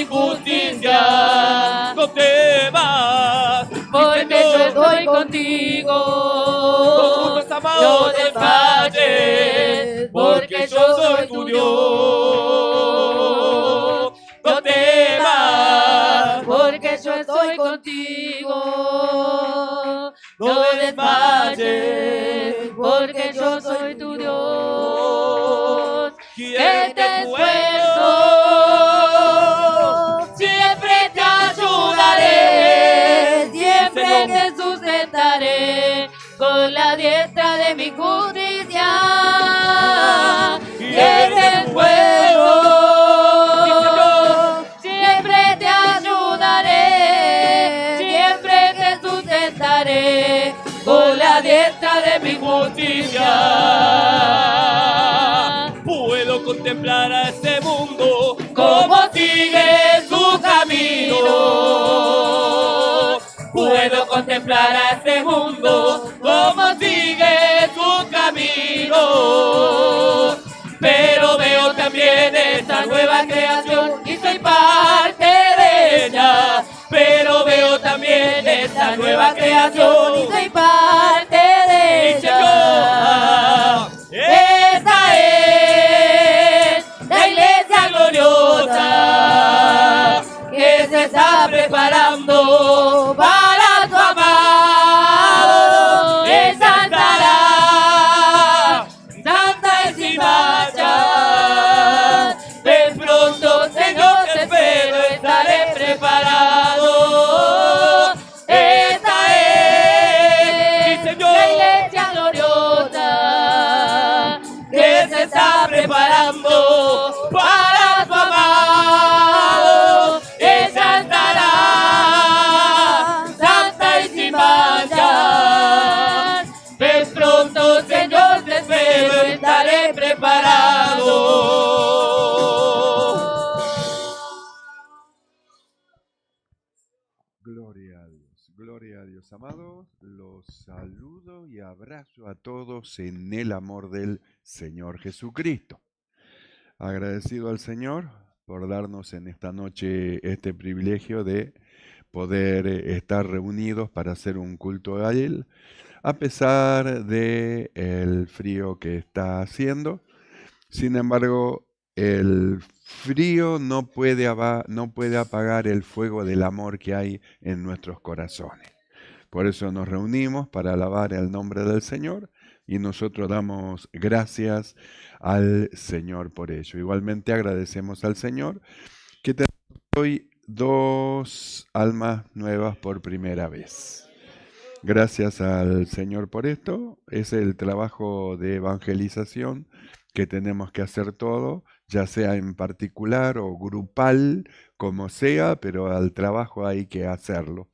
justicia. No temas, porque yo estoy contigo. juntos amados, No desmayes, porque yo soy tu Dios. No temas, porque yo estoy contigo. No desmayes, porque yo soy tu Dios. Que te esfuerzo, siempre te ayudaré, siempre te sustentaré con la diestra de mi justicia. Que te esfuerzo, siempre te ayudaré, siempre te sustentaré con la diestra de mi justicia. puedo contemplar a este mundo Como sigue su camino. Puedo contemplar a este mundo como sigue su camino. Pero veo también esta nueva creación y soy parte de ella. Pero veo también esta nueva creación y Soy parte de ella. esta es la iglesia gloriosa que se está preparando para su amado. Exaltará, santa y sin mancha. De pronto, Señor, te espero, estaré preparado. Esta es, sí, Señor, la iglesia gloriosa que se está preparando para su amado. Exaltará, santa y sin mancha. De pronto, Señor, te espero, estaré preparado. Gloria a Dios, amados. Los saludo y abrazo a todos en el amor del Señor Jesucristo. Agradecido al Señor por darnos en esta noche este privilegio de poder estar reunidos para hacer un culto a Él, a pesar de el frío que está haciendo. Sin embargo, el frío no puede apagar el fuego del amor que hay en nuestros corazones. Por eso nos reunimos para alabar el nombre del Señor y nosotros damos gracias al Señor por ello. Igualmente agradecemos al Señor que tenemos hoy 2 almas nuevas por primera vez. Gracias al Señor por esto. Es el trabajo de evangelización que tenemos que hacer todo, ya sea en particular o grupal, como sea, pero al trabajo hay que hacerlo.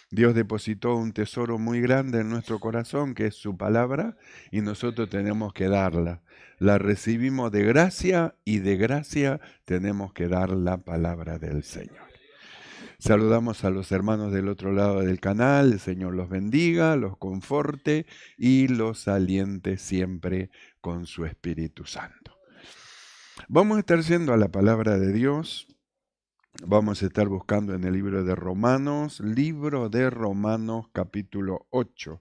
Dios depositó un tesoro muy grande en nuestro corazón, que es su palabra, y nosotros tenemos que darla. La recibimos de gracia y de gracia tenemos que dar la palabra del Señor. Saludamos a los hermanos del otro lado del canal. El Señor los bendiga, los conforte y los aliente siempre con su Espíritu Santo. Vamos a estar yendo a la palabra de Dios. Vamos a estar buscando en el libro de Romanos capítulo 8.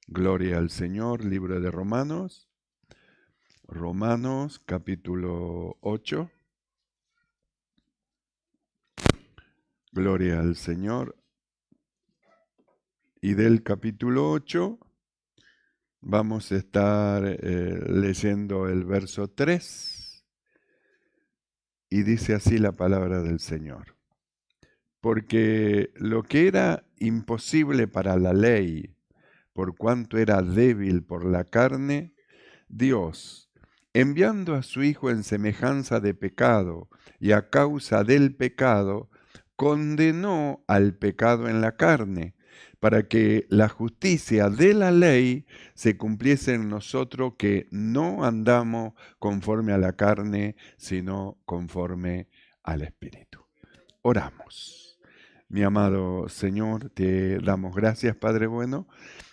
Gloria al Señor, libro de Romanos capítulo 8. Gloria al Señor. Y del capítulo 8 vamos a estar leyendo el verso 3. Y dice así la palabra del Señor. Porque lo que era imposible para la ley, por cuanto era débil por la carne, Dios, enviando a su Hijo en semejanza de pecado y a causa del pecado, condenó al pecado en la carne, para que la justicia de la ley se cumpliese en nosotros, que no andamos conforme a la carne, sino conforme al Espíritu. Oramos. Mi amado Señor, te damos gracias, Padre bueno,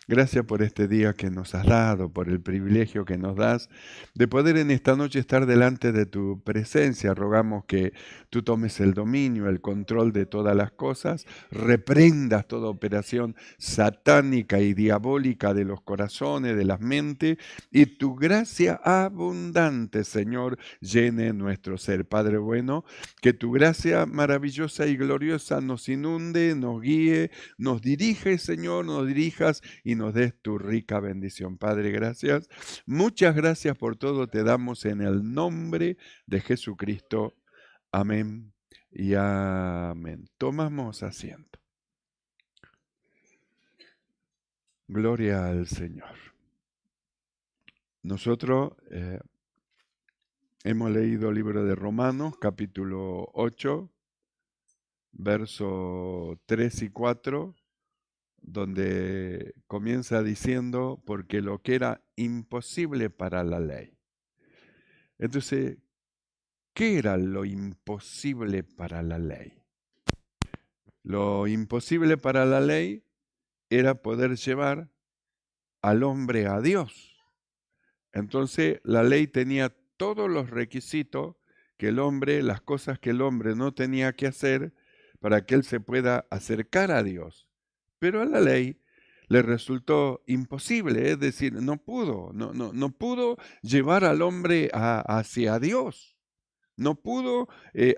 Gracias por este día que nos has dado, por el privilegio que nos das de poder en esta noche estar delante de tu presencia. Rogamos que tú tomes el dominio, el control de todas las cosas, reprendas toda operación satánica y diabólica de los corazones, de las mentes, y tu gracia abundante, Señor, llene nuestro ser. Padre bueno, que tu gracia maravillosa y gloriosa nos inunde, nos guíe, nos dirige, Señor, nos dirijas y nos des tu rica bendición. Padre, gracias. Muchas gracias por todo. Te damos en el nombre de Jesucristo. Amén y amén. Tomamos asiento. Gloria al Señor. Nosotros hemos leído el libro de Romanos, capítulo 8, versos 3 y 4, donde comienza diciendo, porque lo que era imposible para la ley. Entonces, ¿qué era lo imposible para la ley? Lo imposible para la ley era poder llevar al hombre a Dios. Entonces, la ley tenía todos los requisitos que el hombre, las cosas que el hombre no tenía que hacer para que él se pueda acercar a Dios. Pero a la ley le resultó imposible, es decir, no pudo llevar al hombre hacia Dios. No pudo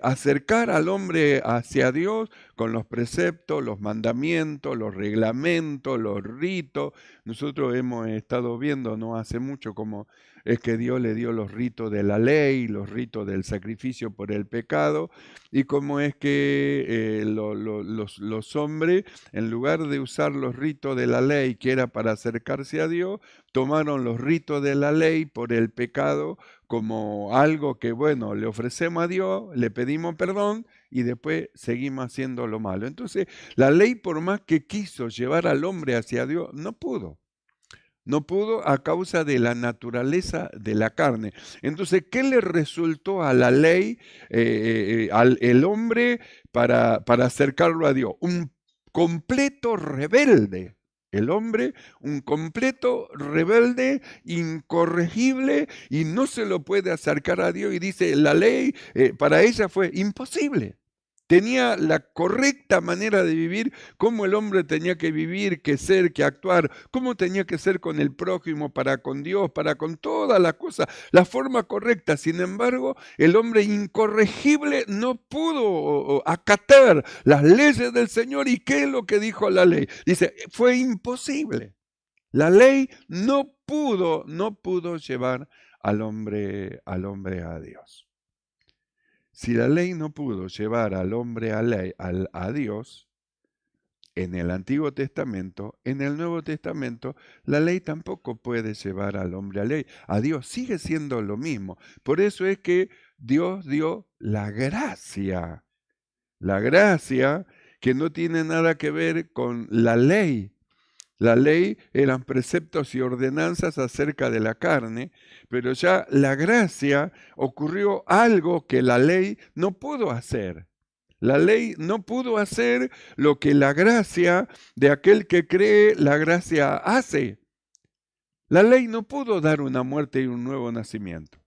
acercar al hombre hacia Dios con los preceptos, los mandamientos, los reglamentos, los ritos. Nosotros hemos estado viendo no hace mucho cómo es que Dios le dio los ritos de la ley, los ritos del sacrificio por el pecado, y cómo es que los hombres, en lugar de usar los ritos de la ley, que era para acercarse a Dios, tomaron los ritos de la ley por el pecado como algo que, bueno, le ofrecemos a Dios, le pedimos perdón y después seguimos haciendo lo malo. Entonces, la ley, por más que quiso llevar al hombre hacia Dios, no pudo. No pudo a causa de la naturaleza de la carne. Entonces, ¿qué le resultó a la ley, al hombre, para acercarlo a Dios? Un completo rebelde. El hombre, un completo rebelde, incorregible, y no se lo puede acercar a Dios. Y dice, la ley para ella fue imposible. Tenía la correcta manera de vivir, cómo el hombre tenía que vivir, que ser, que actuar, cómo tenía que ser con el prójimo, para con Dios, para con todas las cosas, la forma correcta. Sin embargo, el hombre incorregible no pudo acatar las leyes del Señor. ¿Y qué es lo que dijo la ley? Dice, fue imposible. La ley no pudo llevar al hombre a Dios. Si la ley no pudo llevar al hombre a Dios, en el Antiguo Testamento, en el Nuevo Testamento, la ley tampoco puede llevar al hombre a Dios. Sigue siendo lo mismo. Por eso es que Dios dio la gracia. La gracia que no tiene nada que ver con la ley. La ley eran preceptos y ordenanzas acerca de la carne, pero ya la gracia ocurrió algo que la ley no pudo hacer. La ley no pudo hacer lo que la gracia de aquel que cree, la gracia hace. La ley no pudo dar una muerte y un nuevo nacimiento.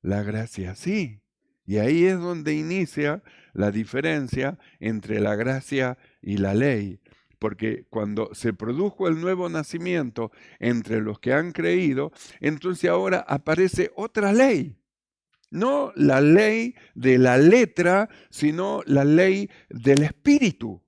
La gracia sí. Y ahí es donde inicia la diferencia entre la gracia y la ley. Porque cuando se produjo el nuevo nacimiento entre los que han creído, entonces ahora aparece otra ley. No la ley de la letra, sino la ley del espíritu.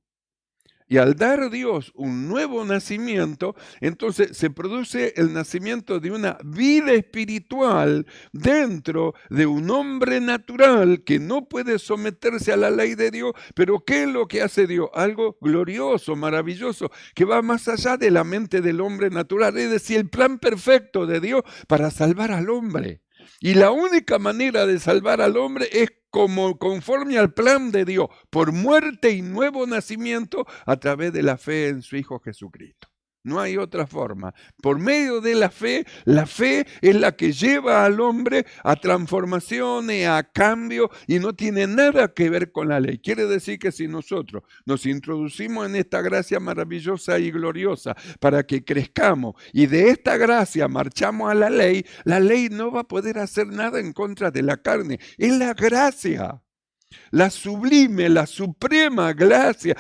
Y al dar Dios un nuevo nacimiento, entonces se produce el nacimiento de una vida espiritual dentro de un hombre natural que no puede someterse a la ley de Dios. Pero ¿qué es lo que hace Dios? Algo glorioso, maravilloso, que va más allá de la mente del hombre natural. Es decir, el plan perfecto de Dios para salvar al hombre. Y la única manera de salvar al hombre es conforme al plan de Dios, por muerte y nuevo nacimiento a través de la fe en su Hijo Jesucristo. No hay otra forma. Por medio de la fe es la que lleva al hombre a transformaciones, a cambio, y no tiene nada que ver con la ley. Quiere decir que si nosotros nos introducimos en esta gracia maravillosa y gloriosa para que crezcamos, y de esta gracia marchamos a la ley no va a poder hacer nada en contra de la carne. Es la gracia. La sublime, la suprema gracia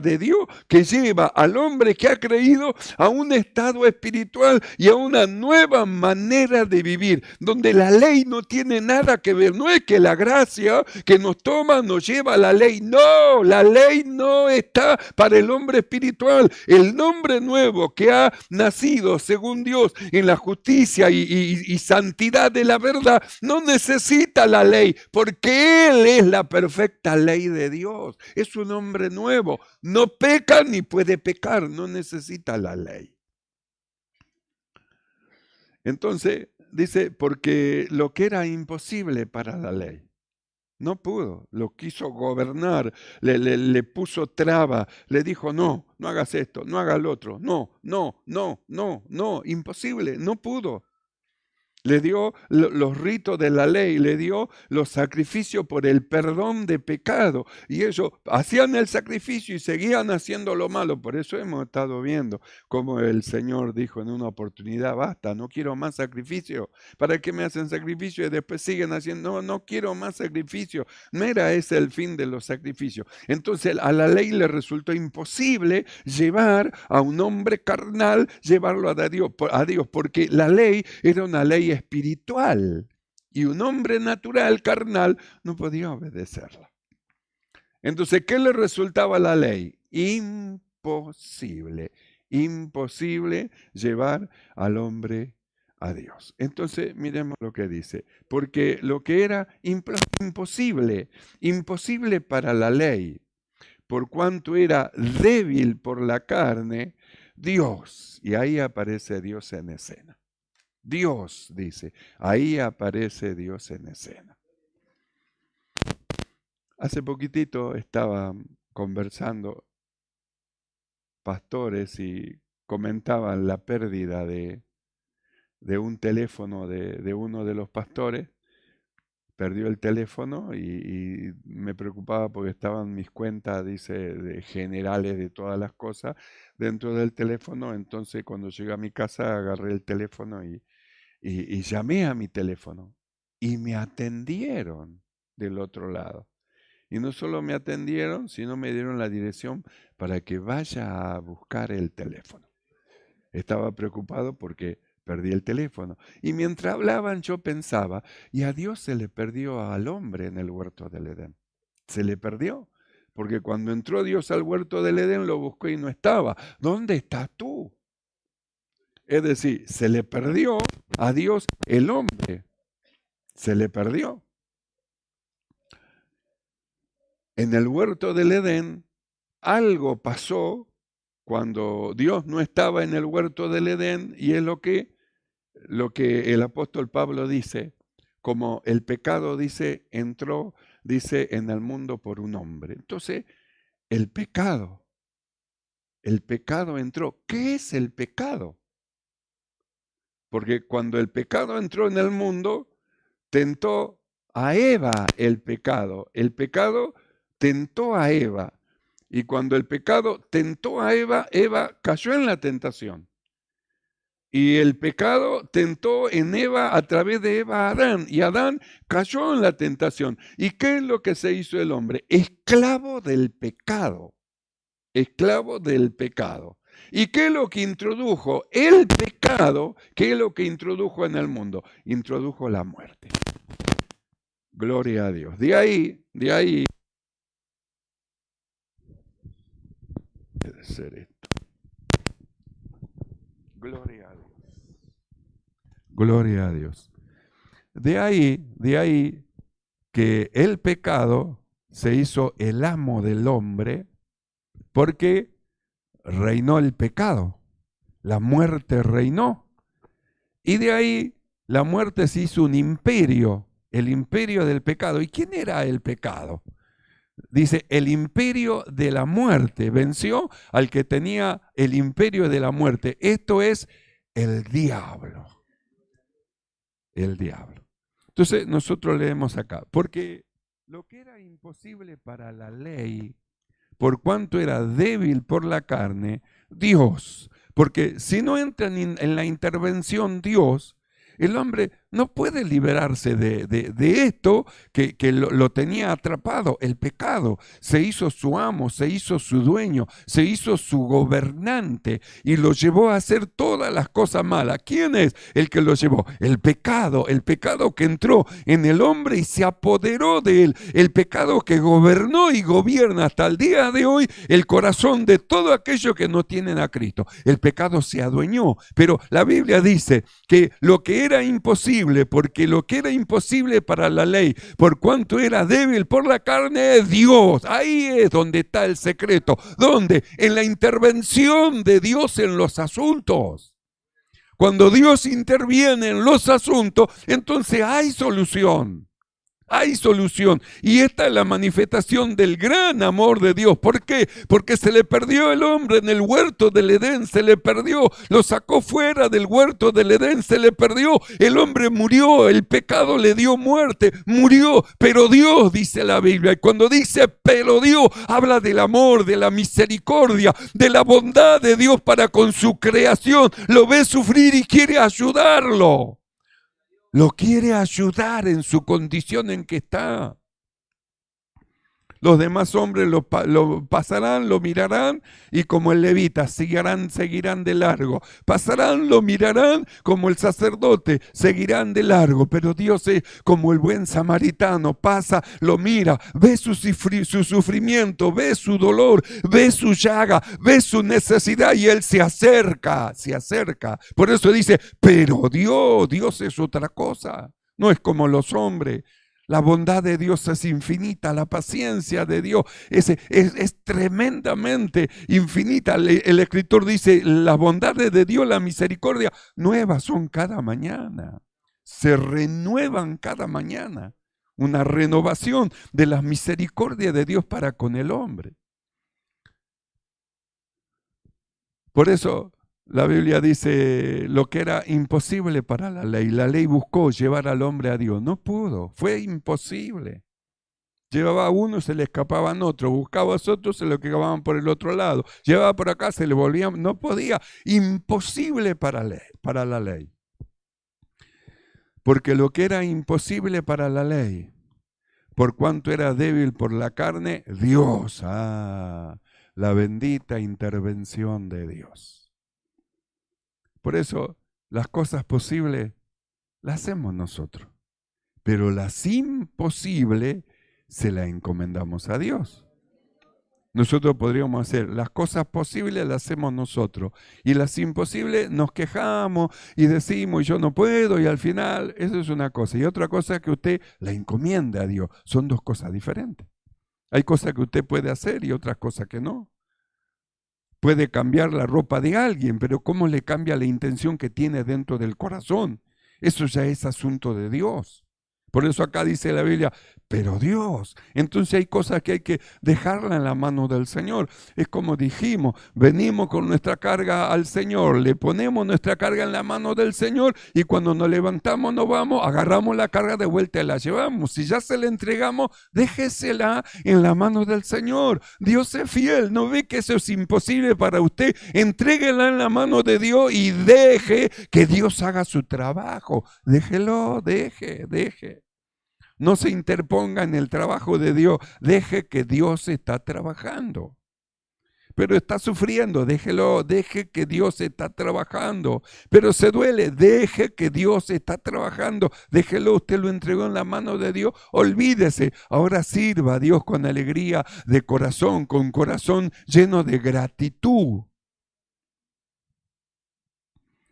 de Dios que lleva al hombre que ha creído a un estado espiritual y a una nueva manera de vivir, donde la ley no tiene nada que ver. No es que la gracia que nos toma nos lleva a la ley. No, la ley no está para el hombre espiritual. El hombre nuevo que ha nacido según Dios en la justicia y santidad de la verdad no necesita la ley, porque Él es la perfecta ley de Dios. Es un hombre nuevo. No peca ni puede pecar. No necesita la ley. Entonces, dice, porque lo que era imposible para la ley, no pudo. Lo quiso gobernar. Le puso traba. Le dijo, no hagas esto, no hagas lo otro. No. Imposible. No pudo. Le dio los ritos de la ley, le dio los sacrificios por el perdón de pecado. Y ellos hacían el sacrificio y seguían haciendo lo malo. Por eso hemos estado viendo como el Señor dijo en una oportunidad, basta, no quiero más sacrificio. ¿Para qué me hacen sacrificio? Y después siguen haciendo, no quiero más sacrificio. No era ese el fin de los sacrificios. Entonces a la ley le resultó imposible llevar a un hombre carnal, llevarlo a Dios, porque la ley era una ley espiritual y un hombre natural, carnal, no podía obedecerla. Entonces, ¿qué le resultaba a la ley? Imposible llevar al hombre a Dios. Entonces, miremos lo que dice, porque lo que era imposible para la ley, por cuanto era débil por la carne, Dios, y ahí aparece Dios en escena. Dios, dice, ahí aparece Dios en escena. Hace poquitito estaba conversando pastores y comentaban la pérdida de un teléfono de uno de los pastores. Perdió el teléfono y me preocupaba porque estaban mis cuentas, dice, generales de todas las cosas dentro del teléfono. Entonces cuando llegué a mi casa agarré el teléfono y llamé a mi teléfono y me atendieron del otro lado. Y no solo me atendieron, sino me dieron la dirección para que vaya a buscar el teléfono. Estaba preocupado porque perdí el teléfono. Y mientras hablaban yo pensaba, y a Dios se le perdió al hombre en el huerto del Edén. Se le perdió, porque cuando entró Dios al huerto del Edén lo buscó y no estaba. ¿Dónde estás tú? Es decir, se le perdió a Dios el hombre. Se le perdió. En el huerto del Edén algo pasó cuando Dios no estaba en el huerto del Edén, y es lo que el apóstol Pablo dice, como el pecado, dice, entró, dice, en el mundo por un hombre. Entonces, el pecado entró. ¿Qué es el pecado? Porque cuando el pecado entró en el mundo, tentó a Eva el pecado. El pecado tentó a Eva. Y cuando el pecado tentó a Eva, Eva cayó en la tentación. Y el pecado tentó en Eva a través de Eva a Adán. Y Adán cayó en la tentación. ¿Y qué es lo que se hizo el hombre? Esclavo del pecado. Esclavo del pecado. ¿Y qué es lo que introdujo el pecado? ¿Qué es lo que introdujo en el mundo? Introdujo la muerte. Gloria a Dios. De ahí. Debe ser esto. Gloria a Dios. Gloria a Dios. De ahí que el pecado se hizo el amo del hombre porque reinó el pecado. La muerte reinó. Y de ahí la muerte se hizo un imperio, el imperio del pecado. ¿Y quién era el pecado? Dice, el imperio de la muerte. Venció al que tenía el imperio de la muerte. Esto es el diablo. El diablo. Entonces nosotros leemos acá, porque lo que era imposible para la ley, por cuanto era débil por la carne, Dios, porque si no entra en la intervención Dios, el hombre no puede liberarse de esto que lo tenía atrapado. El pecado se hizo su amo, se hizo su dueño, se hizo su gobernante y lo llevó a hacer todas las cosas malas. ¿Quién es el que lo llevó? El pecado que entró en el hombre y se apoderó de él. El pecado que gobernó y gobierna hasta el día de hoy el corazón de todo aquello que no tienen a Cristo. El pecado se adueñó, pero la Biblia dice que lo que era imposible, porque lo que era imposible para la ley, por cuanto era débil por la carne, Dios, ahí es donde está el secreto. ¿Dónde? En la intervención de Dios en los asuntos. Cuando Dios interviene en los asuntos, entonces hay solución. Hay solución. Y esta es la manifestación del gran amor de Dios. ¿Por qué? Porque se le perdió el hombre en el huerto del Edén, se le perdió, lo sacó fuera del huerto del Edén, se le perdió, el hombre murió, el pecado le dio muerte, murió, pero Dios, dice la Biblia, y cuando dice pero Dios, habla del amor, de la misericordia, de la bondad de Dios para con su creación, lo ve sufrir y quiere ayudarlo. Lo quiere ayudar en su condición en que está. Los demás hombres lo pasarán, lo mirarán y como el levita seguirán de largo. Pasarán, lo mirarán como el sacerdote, seguirán de largo. Pero Dios es como el buen samaritano, pasa, lo mira, ve su sufrimiento, ve su dolor, ve su llaga, ve su necesidad y Él se acerca. Por eso dice, pero Dios es otra cosa, no es como los hombres. La bondad de Dios es infinita, la paciencia de Dios es tremendamente infinita. El escritor dice, las bondades de Dios, la misericordia, nuevas son cada mañana. Se renuevan cada mañana. Una renovación de la misericordia de Dios para con el hombre. Por eso la Biblia dice lo que era imposible para la ley buscó llevar al hombre a Dios. No pudo, fue imposible. Llevaba a uno, se le escapaban otros, buscaba a otros, se lo quedaban por el otro lado. Llevaba por acá, se le volvían, no podía. Imposible para la ley. Porque lo que era imposible para la ley, por cuanto era débil por la carne, Dios, la bendita intervención de Dios. Por eso, las cosas posibles las hacemos nosotros, pero las imposibles se las encomendamos a Dios. Nosotros podríamos hacer las cosas posibles, las hacemos nosotros, y las imposibles nos quejamos y decimos yo no puedo, y al final eso es una cosa, y otra cosa que usted la encomienda a Dios. Son dos cosas diferentes. Hay cosas que usted puede hacer y otras cosas que no. Puede cambiar la ropa de alguien, pero ¿cómo le cambia la intención que tiene dentro del corazón? Eso ya es asunto de Dios. Por eso acá dice la Biblia, pero Dios. Entonces hay cosas que hay que dejarla en la mano del Señor. Es como dijimos, venimos con nuestra carga al Señor, le ponemos nuestra carga en la mano del Señor y cuando nos levantamos, nos vamos, agarramos la carga de vuelta y la llevamos. Si ya se la entregamos, déjesela en la mano del Señor. Dios es fiel, no ve que eso es imposible para usted. Entréguela en la mano de Dios y deje que Dios haga su trabajo. Déjelo, deje. No se interponga en el trabajo de Dios. Deje que Dios está trabajando. Pero está sufriendo, déjelo, deje que Dios está trabajando. Pero se duele, deje que Dios está trabajando. Déjelo, usted lo entregó en la mano de Dios. Olvídese, ahora sirva a Dios con alegría de corazón, con corazón lleno de gratitud.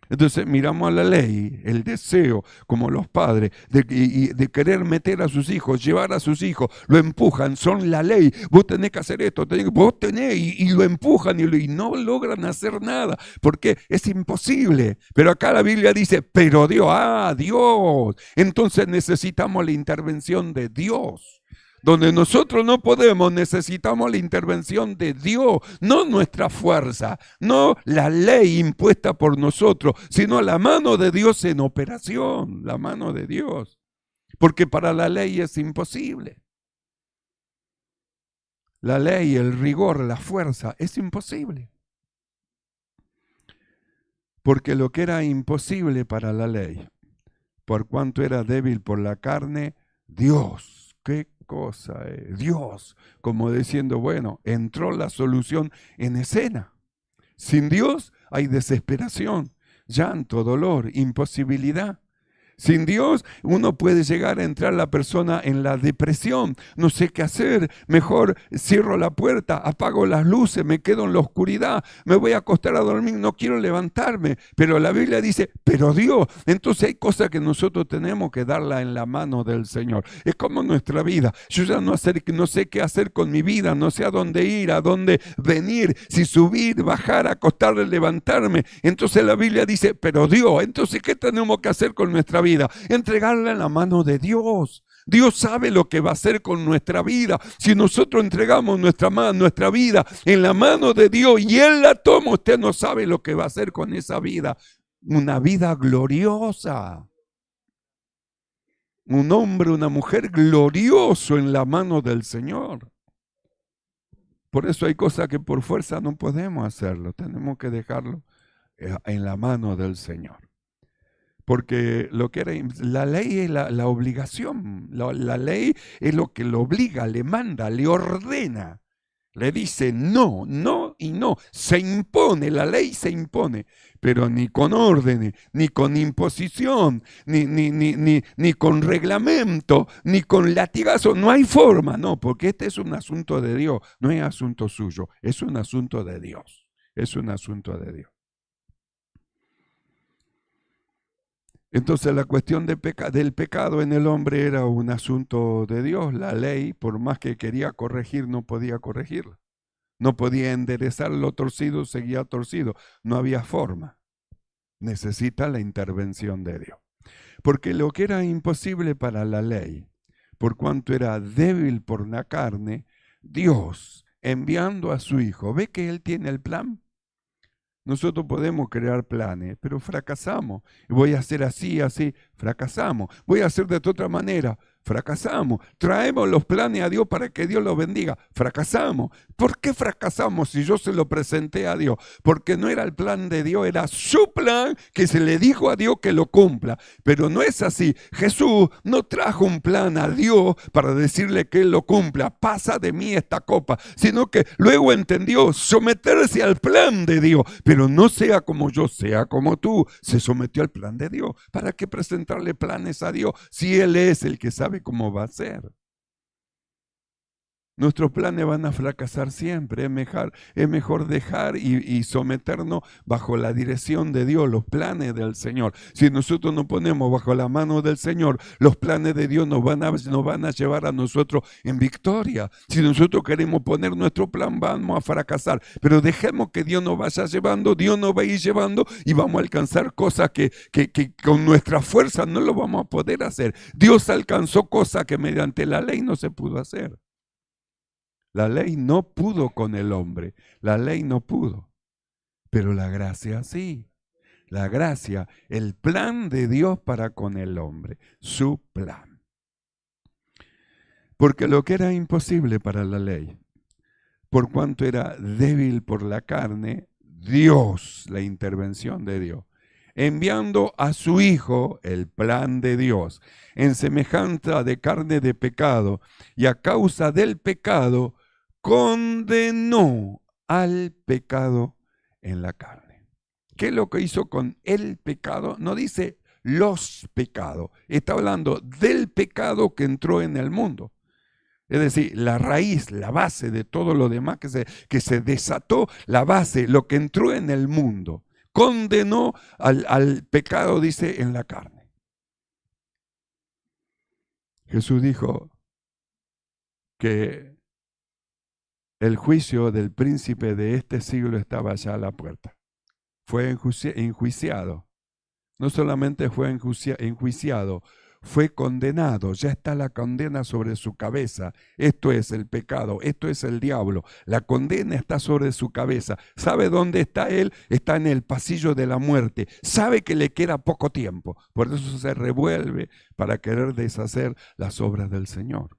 Entonces miramos a la ley, el deseo, como los padres, de querer meter a sus hijos, llevar a sus hijos, lo empujan, son la ley, vos tenés que hacer esto, vos tenés, y lo empujan y no logran hacer nada, porque es imposible. Pero acá la Biblia dice, pero Dios, Dios, entonces necesitamos la intervención de Dios. Donde nosotros no podemos, necesitamos la intervención de Dios, no nuestra fuerza, no la ley impuesta por nosotros, sino la mano de Dios en operación, la mano de Dios. Porque para la ley es imposible. La ley, el rigor, la fuerza, es imposible. Porque lo que era imposible para la ley, por cuanto era débil por la carne, Dios, qué cosa es, Dios, como diciendo, bueno, entró la solución en escena. Sin Dios hay desesperación, llanto, dolor, imposibilidad. Sin Dios uno puede llegar a entrar la persona en la depresión, no sé qué hacer, mejor cierro la puerta, apago las luces, me quedo en la oscuridad, me voy a acostar a dormir, no quiero levantarme, pero la Biblia dice, pero Dios, entonces hay cosas que nosotros tenemos que darla en la mano del Señor. Es como nuestra vida, yo ya no sé qué hacer con mi vida, no sé a dónde ir, a dónde venir, si subir, bajar, acostarme, levantarme, entonces la Biblia dice, pero Dios, entonces ¿qué tenemos que hacer con nuestra vida? Entregarla en la mano de Dios. Dios sabe lo que va a hacer con nuestra vida. Si nosotros entregamos nuestra vida en la mano de Dios y Él la toma, usted no sabe lo que va a hacer con esa vida. Una vida gloriosa. Un hombre, una mujer glorioso en la mano del Señor. Por eso hay cosas que por fuerza no podemos hacerlo. Tenemos que dejarlo en la mano del Señor. Porque lo que era, la ley es la obligación, la ley es lo que lo obliga, le manda, le ordena, le dice no, no y no, se impone, la ley se impone, pero ni con órdenes, ni con imposición, ni con reglamento, ni con latigazo, no hay forma, no, porque este es un asunto de Dios, no es asunto suyo, es un asunto de Dios, es un asunto de Dios. Entonces la cuestión del pecado en el hombre era un asunto de Dios. La ley, por más que quería corregir, no podía corregirla. No podía enderezar lo torcido, seguía torcido. No había forma. Necesita la intervención de Dios. Porque lo que era imposible para la ley, por cuanto era débil por la carne, Dios, enviando a su Hijo, ¿ve que Él tiene el plan? Nosotros podemos crear planes, pero fracasamos. Voy a hacer así, así, fracasamos. Voy a hacer de otra manera, fracasamos. Traemos los planes a Dios para que Dios los bendiga, fracasamos. ¿Por qué fracasamos si yo se lo presenté a Dios? Porque no era el plan de Dios, era su plan que se le dijo a Dios que lo cumpla. Pero no es así. Jesús no trajo un plan a Dios para decirle que Él lo cumpla. Pasa de mí esta copa. Sino que luego entendió someterse al plan de Dios. Pero no sea como yo, sea como tú. Se sometió al plan de Dios. ¿Para qué presentarle planes a Dios si Él es el que sabe cómo va a ser? Nuestros planes van a fracasar siempre. Es mejor dejar y someternos bajo la dirección de Dios, los planes del Señor. Si nosotros nos ponemos bajo la mano del Señor, los planes de Dios nos van a llevar a nosotros en victoria. Si nosotros queremos poner nuestro plan, vamos a fracasar. Pero dejemos que Dios nos vaya llevando, Dios nos va a ir llevando y vamos a alcanzar cosas que con nuestra fuerza no lo vamos a poder hacer. Dios alcanzó cosas que mediante la ley no se pudo hacer. La ley no pudo con el hombre, la ley no pudo, pero la gracia sí. La gracia, el plan de Dios para con el hombre, su plan. Porque lo que era imposible para la ley, por cuanto era débil por la carne, Dios, la intervención de Dios, enviando a su Hijo, el plan de Dios, en semejanza de carne de pecado, y a causa del pecado, condenó al pecado en la carne. ¿Qué es lo que hizo con el pecado? No dice los pecados, está hablando del pecado que entró en el mundo. Es decir, la raíz, la base de todo lo demás que se desató, la base, lo que entró en el mundo. Condenó al pecado, dice, en la carne. Jesús dijo que el juicio del príncipe de este siglo estaba ya a la puerta. Fue enjuiciado. No solamente fue enjuiciado, fue condenado, ya está la condena sobre su cabeza. Esto es el pecado, esto es el diablo. La condena está sobre su cabeza. ¿Sabe dónde está él? Está en el pasillo de la muerte. Sabe que le queda poco tiempo. Por eso se revuelve para querer deshacer las obras del Señor.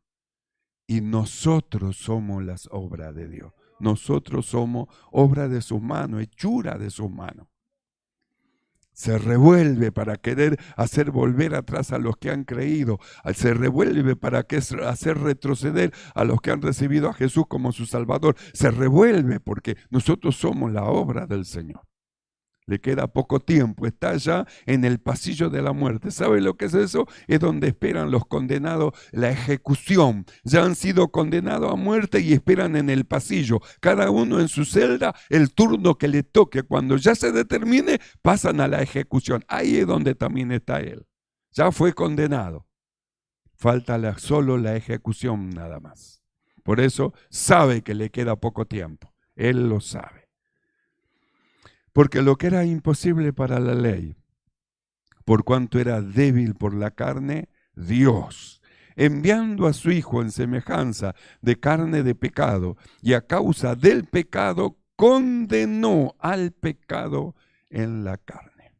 Y nosotros somos las obras de Dios. Nosotros somos obra de sus manos, hechura de sus manos. Se revuelve para querer hacer volver atrás a los que han creído. Se revuelve para hacer retroceder a los que han recibido a Jesús como su Salvador. Se revuelve porque nosotros somos la obra del Señor. Le queda poco tiempo, está ya en el pasillo de la muerte. ¿Sabe lo que es eso? Es donde esperan los condenados la ejecución. Ya han sido condenados a muerte y esperan en el pasillo. Cada uno en su celda, el turno que le toque. Cuando ya se determine, pasan a la ejecución. Ahí es donde también está él. Ya fue condenado. Falta solo la ejecución nada más. Por eso sabe que le queda poco tiempo. Él lo sabe. Porque lo que era imposible para la ley, por cuanto era débil por la carne, Dios, enviando a su Hijo en semejanza de carne de pecado, y a causa del pecado, condenó al pecado en la carne.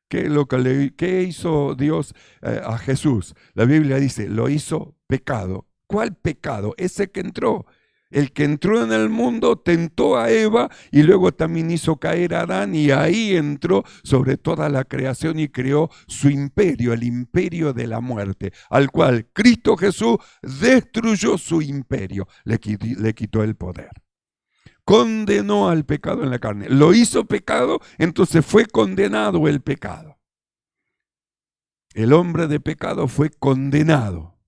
¿Qué hizo Dios a Jesús? La Biblia dice, lo hizo pecado. ¿Cuál pecado? Ese que entró. El que entró en el mundo tentó a Eva y luego también hizo caer a Adán, y ahí entró sobre toda la creación y creó su imperio, el imperio de la muerte, al cual Cristo Jesús destruyó su imperio, le quitó el poder. Condenó al pecado en la carne. Lo hizo pecado, entonces fue condenado el pecado. El hombre de pecado fue condenado.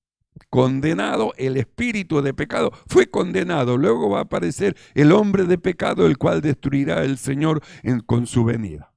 Condenado, el espíritu de pecado fue condenado. Luego va a aparecer el hombre de pecado, el cual destruirá el Señor con su venida.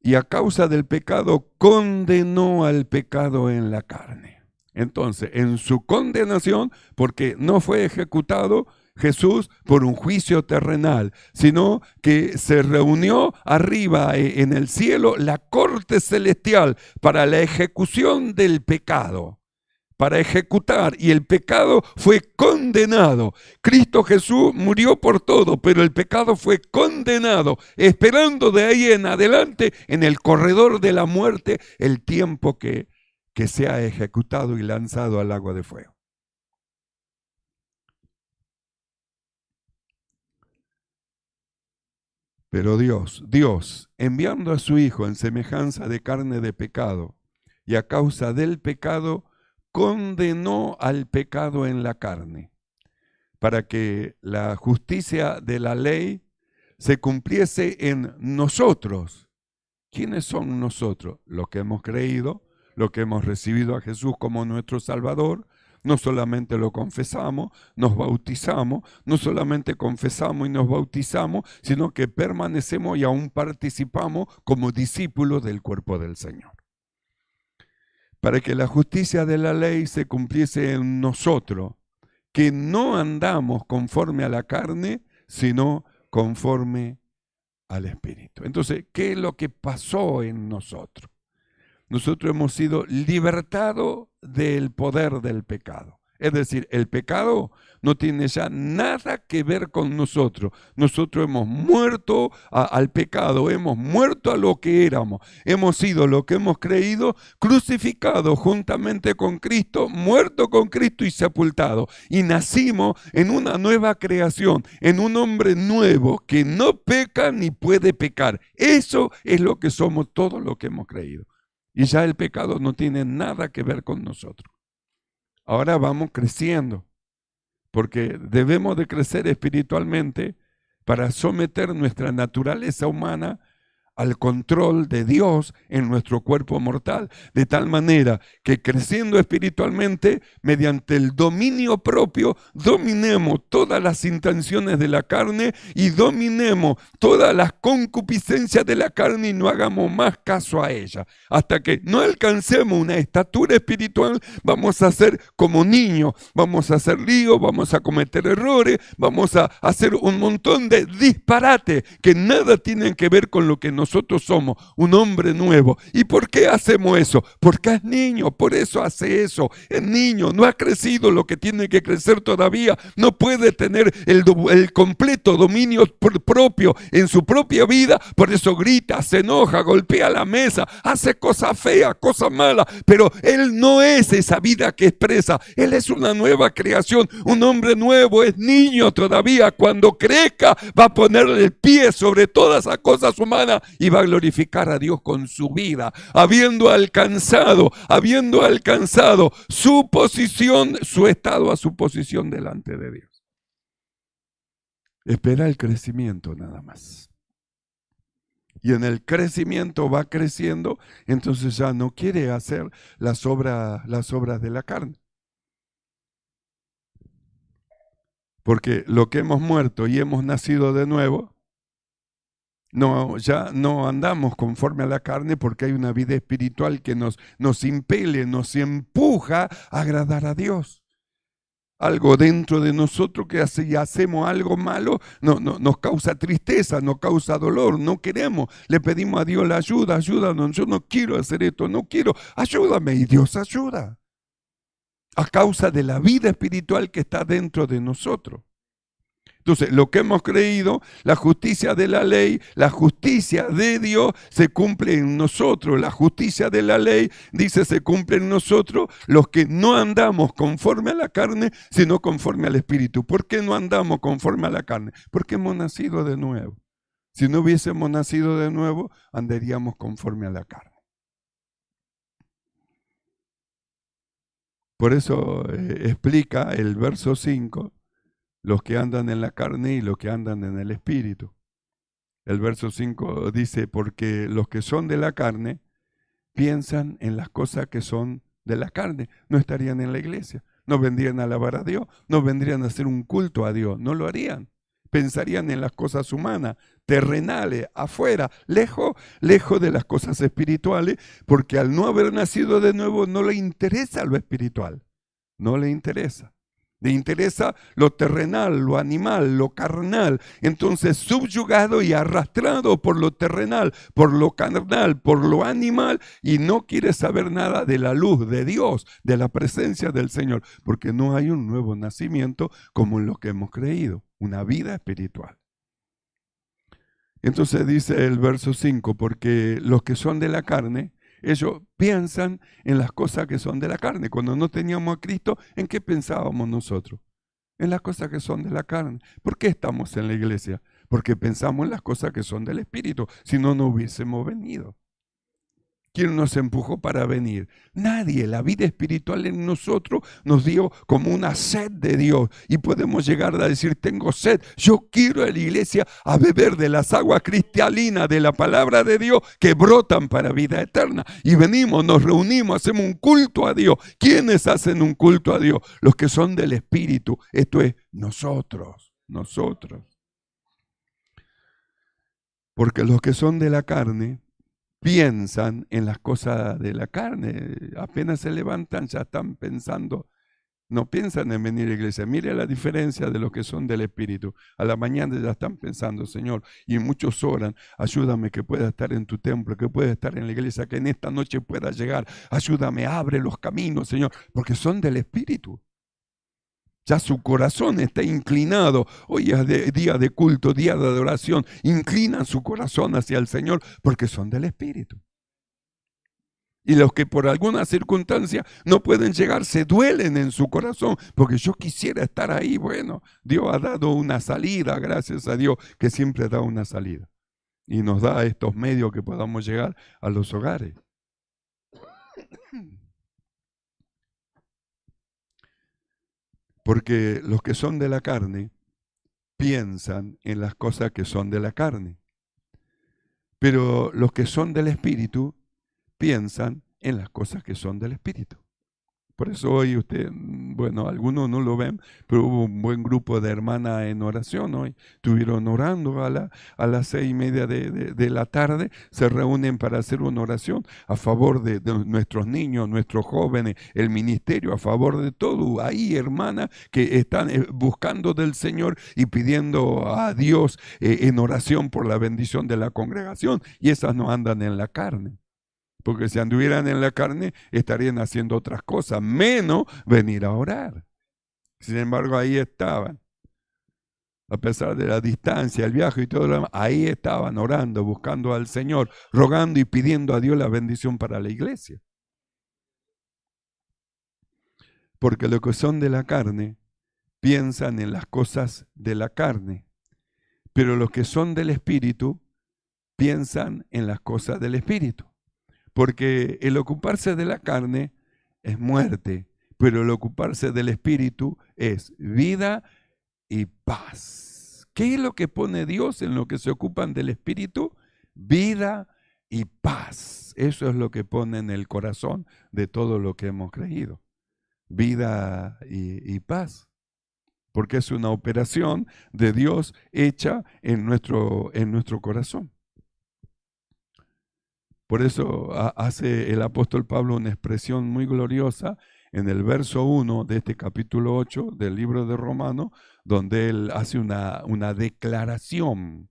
Y a causa del pecado condenó al pecado en la carne. Entonces, en su condenación, porque no fue ejecutado Jesús por un juicio terrenal, sino que se reunió arriba en el cielo la corte celestial para la ejecución del pecado, para ejecutar, y el pecado fue condenado. Cristo Jesús murió por todo, pero el pecado fue condenado, esperando de ahí en adelante en el corredor de la muerte el tiempo que sea ejecutado y lanzado al lago de fuego. Pero Dios, enviando a su Hijo en semejanza de carne de pecado, y a causa del pecado, condenó al pecado en la carne, para que la justicia de la ley se cumpliese en nosotros. ¿Quiénes son nosotros? Los que hemos creído, los que hemos recibido a Jesús como nuestro Salvador. No solamente lo confesamos, nos bautizamos, no solamente confesamos y nos bautizamos, sino que permanecemos y aún participamos como discípulos del cuerpo del Señor. Para que la justicia de la ley se cumpliese en nosotros, que no andamos conforme a la carne, sino conforme al Espíritu. Entonces, ¿qué es lo que pasó en nosotros? Nosotros hemos sido libertados del poder del pecado. Es decir, el pecado no tiene ya nada que ver con nosotros. Nosotros hemos muerto al pecado, hemos muerto a lo que éramos. Hemos sido lo que hemos creído, crucificados juntamente con Cristo, muerto con Cristo y sepultado. Y nacimos en una nueva creación, en un hombre nuevo que no peca ni puede pecar. Eso es lo que somos, todo lo que hemos creído. Y ya el pecado no tiene nada que ver con nosotros. Ahora vamos creciendo, porque debemos de crecer espiritualmente para someter nuestra naturaleza humana al control de Dios en nuestro cuerpo mortal, de tal manera que creciendo espiritualmente, mediante el dominio propio, dominemos todas las intenciones de la carne y dominemos todas las concupiscencias de la carne y no hagamos más caso a ella. Hasta que no alcancemos una estatura espiritual, vamos a ser como niños, vamos a hacer líos, vamos a cometer errores, vamos a hacer un montón de disparates que nada tienen que ver con lo que nosotros nosotros somos un hombre nuevo. ¿Y por qué hacemos eso? Porque es niño, por eso hace eso. Es niño, no ha crecido lo que tiene que crecer todavía. No puede tener el completo dominio propio en su propia vida. Por eso grita, se enoja, golpea la mesa, hace cosas feas, cosas malas. Pero él no es esa vida que expresa. Él es una nueva creación, un hombre nuevo, es niño todavía. Cuando crezca va a ponerle el pie sobre todas las cosas humanas y va a glorificar a Dios con su vida, habiendo alcanzado su posición, su estado a su posición delante de Dios. Espera el crecimiento nada más. Y en el crecimiento va creciendo, entonces ya no quiere hacer las obras de la carne. Porque lo que hemos muerto y hemos nacido de nuevo, ya no andamos conforme a la carne, porque hay una vida espiritual que nos impele, nos empuja a agradar a Dios. Algo dentro de nosotros que si hacemos algo malo nos causa tristeza, nos causa dolor, no queremos, le pedimos a Dios la ayuda, ayúdanos, yo no quiero hacer esto, no quiero, ayúdame, y Dios ayuda. A causa de la vida espiritual que está dentro de nosotros. Entonces, lo que hemos creído, la justicia de la ley, la justicia de Dios se cumple en nosotros. La justicia de la ley, dice, se cumple en nosotros los que no andamos conforme a la carne, sino conforme al Espíritu. ¿Por qué no andamos conforme a la carne? Porque hemos nacido de nuevo. Si no hubiésemos nacido de nuevo, andaríamos conforme a la carne. Por eso explica el verso 5, los que andan en la carne y los que andan en el Espíritu. El verso 5 dice, porque los que son de la carne piensan en las cosas que son de la carne. No estarían en la iglesia, no vendrían a alabar a Dios, no vendrían a hacer un culto a Dios, no lo harían. Pensarían en las cosas humanas, terrenales, afuera, lejos de las cosas espirituales, porque al no haber nacido de nuevo no le interesa lo espiritual, no le interesa. Le interesa lo terrenal, lo animal, lo carnal. Entonces, subyugado y arrastrado por lo terrenal, por lo carnal, por lo animal, y no quiere saber nada de la luz de Dios, de la presencia del Señor, porque no hay un nuevo nacimiento como en lo que hemos creído, una vida espiritual. Entonces dice el verso 5, porque los que son de la carne, ellos piensan en las cosas que son de la carne. Cuando no teníamos a Cristo, ¿en qué pensábamos nosotros? En las cosas que son de la carne. ¿Por qué estamos en la iglesia? Porque pensamos en las cosas que son del Espíritu. Si no, no hubiésemos venido. ¿Quién nos empujó para venir? Nadie. La vida espiritual en nosotros nos dio como una sed de Dios. Y podemos llegar a decir, tengo sed. Yo quiero ir a la iglesia a beber de las aguas cristalinas de la palabra de Dios que brotan para vida eterna. Y venimos, nos reunimos, hacemos un culto a Dios. ¿Quiénes hacen un culto a Dios? Los que son del Espíritu. Esto es nosotros. Porque los que son de la carne piensan en las cosas de la carne. Apenas se levantan, ya están pensando. No piensan en venir a la iglesia. Mire la diferencia de los que son del Espíritu. A la mañana ya están pensando, Señor, y muchos oran, ayúdame que pueda estar en tu templo, que pueda estar en la iglesia, que en esta noche pueda llegar. Ayúdame, abre los caminos, Señor, porque son del Espíritu. Ya su corazón está inclinado. Hoy es día de culto, día de adoración. Inclinan su corazón hacia el Señor porque son del Espíritu. Y los que por alguna circunstancia no pueden llegar, se duelen en su corazón, porque yo quisiera estar ahí. Bueno, Dios ha dado una salida, gracias a Dios, que siempre da una salida. Y nos da estos medios que podamos llegar a los hogares. Porque los que son de la carne piensan en las cosas que son de la carne. Pero los que son del Espíritu piensan en las cosas que son del Espíritu. Por eso hoy usted, bueno, algunos no lo ven, pero hubo un buen grupo de hermanas en oración hoy. Estuvieron orando a las 6:30 de la tarde. Se reúnen para hacer una oración a favor de nuestros niños, nuestros jóvenes, el ministerio, a favor de todo. Hay hermanas que están buscando del Señor y pidiendo a Dios en oración por la bendición de la congregación. Y esas no andan en la carne. Porque si anduvieran en la carne, estarían haciendo otras cosas, menos venir a orar. Sin embargo, ahí estaban. A pesar de la distancia, el viaje y todo lo demás, ahí estaban orando, buscando al Señor, rogando y pidiendo a Dios la bendición para la iglesia. Porque los que son de la carne piensan en las cosas de la carne, pero los que son del Espíritu piensan en las cosas del Espíritu. Porque el ocuparse de la carne es muerte, pero el ocuparse del Espíritu es vida y paz. ¿Qué es lo que pone Dios en lo que se ocupan del Espíritu? Vida y paz. Eso es lo que pone en el corazón de todo lo que hemos creído. Vida y paz. Porque es una operación de Dios hecha en nuestro corazón. Por eso hace el apóstol Pablo una expresión muy gloriosa en el verso 1 de este capítulo 8 del libro de Romanos, donde él hace una declaración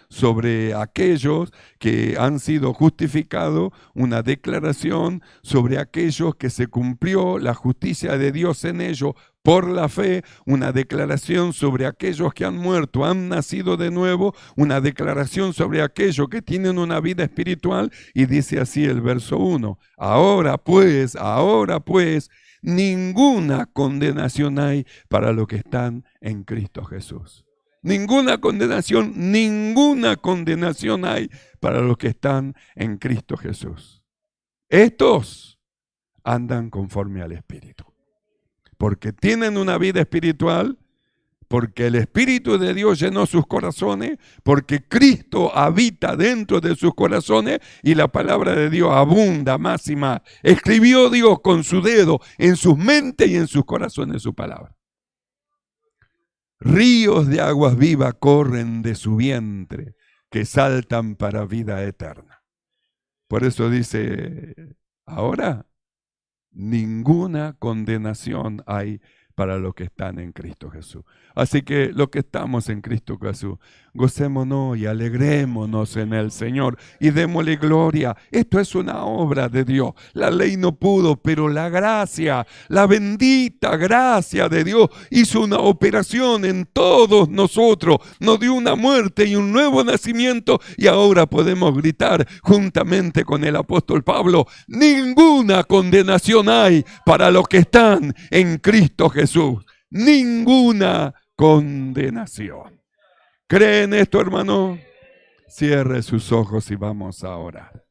sobre aquellos que han sido justificados, una declaración sobre aquellos que se cumplió la justicia de Dios en ellos por la fe, una declaración sobre aquellos que han muerto, han nacido de nuevo, una declaración sobre aquellos que tienen una vida espiritual, y dice así el verso 1, ahora pues, ninguna condenación hay para los que están en Cristo Jesús. Ninguna condenación hay para los que están en Cristo Jesús. Estos andan conforme al Espíritu. Porque tienen una vida espiritual, porque el Espíritu de Dios llenó sus corazones, porque Cristo habita dentro de sus corazones y la palabra de Dios abunda más y más. Escribió Dios con su dedo en sus mentes y en sus corazones su palabra. Ríos de aguas vivas corren de su vientre, que saltan para vida eterna. Por eso dice, ahora ninguna condenación hay para los que están en Cristo Jesús. Así que los que estamos en Cristo Jesús, gocémonos y alegrémonos en el Señor y démosle gloria. Esto es una obra de Dios. La ley no pudo, pero la gracia, la bendita gracia de Dios hizo una operación en todos nosotros. Nos dio una muerte y un nuevo nacimiento, y ahora podemos gritar juntamente con el apóstol Pablo, ninguna condenación hay para los que están en Cristo Jesús. Ninguna condenación. ¿Cree en esto, hermano? Cierre sus ojos y vamos a orar.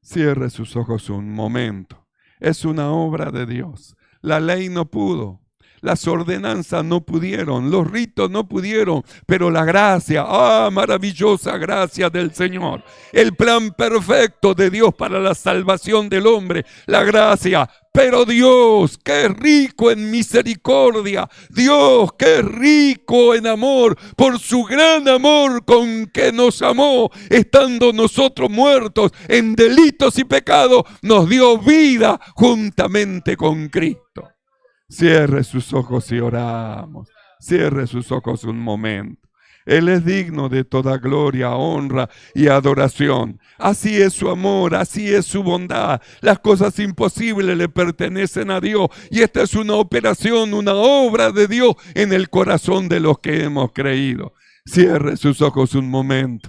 Cierre sus ojos un momento. Es una obra de Dios. La ley no pudo. Las ordenanzas no pudieron, los ritos no pudieron, pero la gracia, maravillosa gracia del Señor, el plan perfecto de Dios para la salvación del hombre, la gracia. Pero Dios, que es rico en misericordia, Dios, que es rico en amor, por su gran amor con que nos amó, estando nosotros muertos en delitos y pecados, nos dio vida juntamente con Cristo. Cierre sus ojos y oramos. Cierre sus ojos un momento. Él es digno de toda gloria, honra y adoración. Así es su amor, así es su bondad. Las cosas imposibles le pertenecen a Dios. Y esta es una operación, una obra de Dios en el corazón de los que hemos creído. Cierre sus ojos un momento.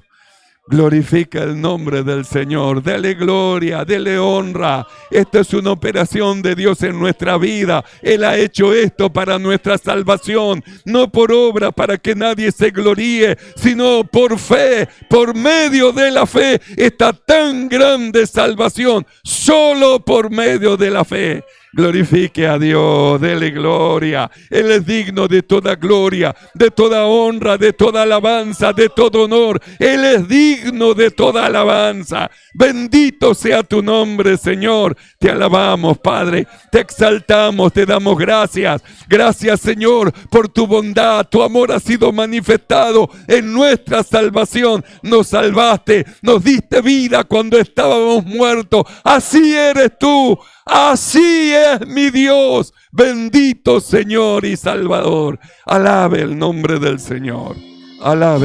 Glorifica el nombre del Señor, dele gloria, dele honra. Esta es una operación de Dios en nuestra vida. Él ha hecho esto para nuestra salvación, no por obra para que nadie se gloríe, sino por fe, por medio de la fe. Esta tan grande salvación, solo por medio de la fe. Glorifique a Dios, dele gloria. Él es digno de toda gloria, de toda honra, de toda alabanza, de todo honor. Él es digno de toda alabanza. Bendito sea tu nombre, Señor. Te alabamos, Padre. Te exaltamos, te damos gracias. Gracias, Señor, por tu bondad. Tu amor ha sido manifestado en nuestra salvación. Nos salvaste, nos diste vida cuando estábamos muertos. Así eres tú. Así es mi Dios, bendito Señor y Salvador. Alabe el nombre del Señor. Alabe.